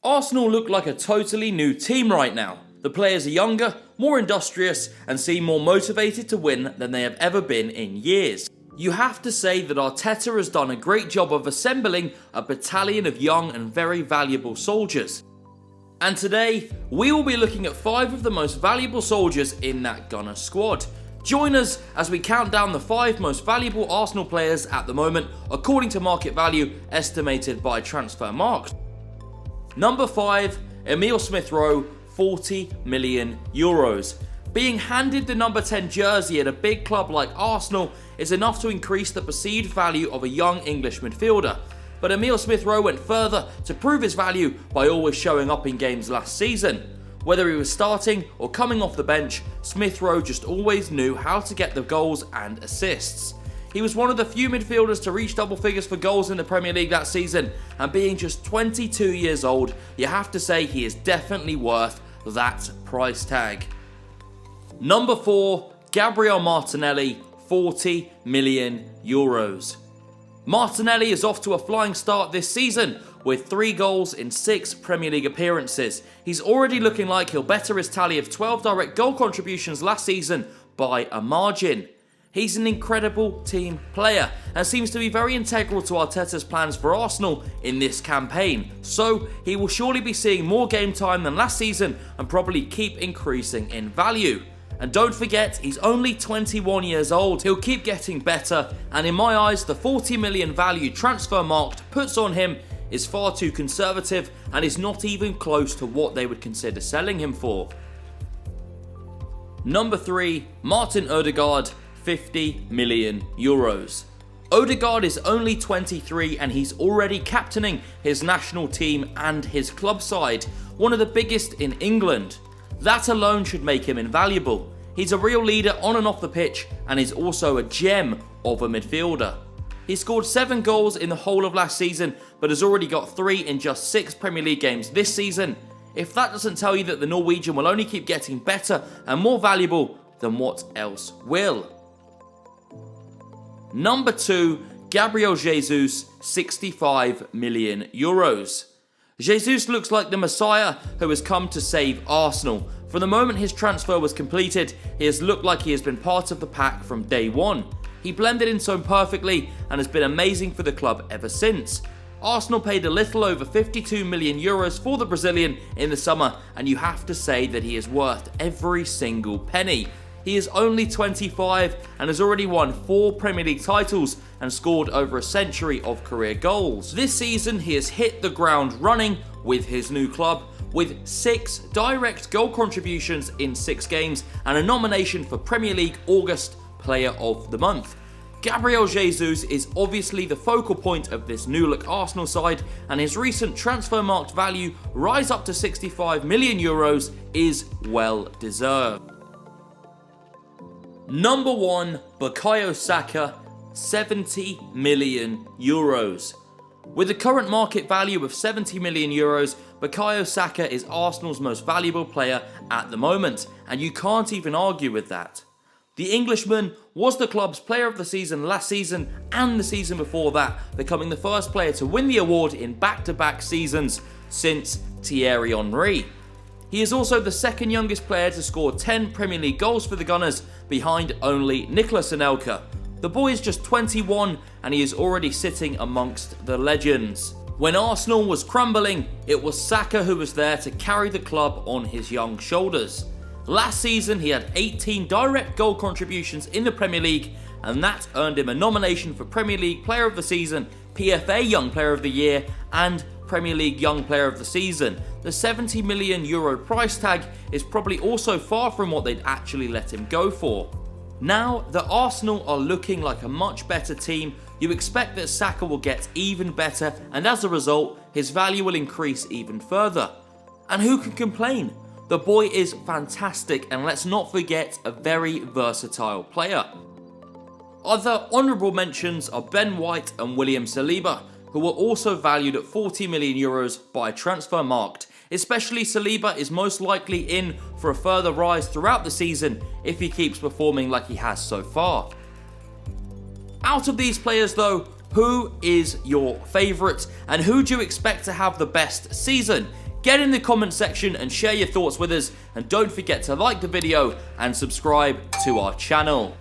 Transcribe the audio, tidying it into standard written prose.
Arsenal look like a totally new team right now. The players are younger, more industrious, and seem more motivated to win than they have ever been in years. You have to say that Arteta has done a great job of assembling a battalion of young and very valuable soldiers. And today, we will be looking at 5 of the most valuable soldiers in that Gunner squad. Join us as we count down the 5 most valuable Arsenal players at the moment, according to market value estimated by Transfermarkt. Number 5, Emil Rowe, 40 million euros. Being handed the number 10 jersey at a big club like Arsenal is enough to increase the perceived value of a young English midfielder. But Emil Rowe went further to prove his value by always showing up in games last season. Whether he was starting or coming off the bench, Rowe just always knew how to get the goals and assists. He was one of the few midfielders to reach double figures for goals in the Premier League that season, and being just 22 years old, you have to say he is definitely worth that price tag. Number 4, Gabriel Martinelli, 40 million euros. Martinelli is off to a flying start this season with 3 goals in 6 Premier League appearances. He's already looking like he'll better his tally of 12 direct goal contributions last season by a margin. He's an incredible team player and seems to be very integral to Arteta's plans for Arsenal in this campaign, so he will surely be seeing more game time than last season and probably keep increasing in value. And don't forget, he's only 21 years old. He'll keep getting better, and in my eyes, the 40 million value Transfermarkt puts on him is far too conservative and is not even close to what they would consider selling him for. Number 3, Martin Ødegaard, 50 million euros. Odegaard is only 23 and he's already captaining his national team and his club side, one of the biggest in England. That alone should make him invaluable. He's a real leader on and off the pitch and is also a gem of a midfielder. He scored 7 goals in the whole of last season, but has already got 3 in just 6 Premier League games this season. If that doesn't tell you that the Norwegian will only keep getting better and more valuable, then what else will? Number 2, Gabriel Jesus, 65 million euros. Jesus looks like the Messiah who has come to save Arsenal. From the moment his transfer was completed, he has looked like he has been part of the pack from day one. He blended in so perfectly and has been amazing for the club ever since. Arsenal paid a little over 52 million euros for the Brazilian in the summer, and you have to say that he is worth every single penny. He is only 25 and has already won 4 Premier League titles and scored over a century of career goals. This season he has hit the ground running with his new club, with 6 direct goal contributions in 6 games and a nomination for Premier League August Player of the Month. Gabriel Jesus is obviously the focal point of this new-look Arsenal side, and his recent Transfermarkt value rise up to 65 million euros is well deserved. Number 1, Bukayo Saka, 70 million euros. With the current market value of 70 million euros, Mykhailo Saka is Arsenal's most valuable player at the moment, and you can't even argue with that. The Englishman was the club's player of the season last season and the season before that, becoming the first player to win the award in back-to-back seasons since Thierry Henry. He is also the second youngest player to score 10 Premier League goals for the Gunners, behind only Nicolas Anelka. The boy is just 21 and he is already sitting amongst the legends. When Arsenal was crumbling, it was Saka who was there to carry the club on his young shoulders. Last season he had 18 direct goal contributions in the Premier League, and that earned him a nomination for Premier League Player of the Season, PFA Young Player of the Year and Premier League Young Player of the Season. The 70 million euro price tag is probably also far from what they'd actually let him go for. Now that Arsenal are looking like a much better team, you expect that Saka will get even better, and as a result, his value will increase even further. And who can complain? The boy is fantastic, and let's not forget, a very versatile player. Other honourable mentions are Ben White and William Saliba, who were also valued at 40 million euros by Transfermarkt. Especially Saliba is most likely in for a further rise throughout the season if he keeps performing like he has so far. Out of these players though, who is your favourite and who do you expect to have the best season? Get in the comment section and share your thoughts with us, and don't forget to like the video and subscribe to our channel.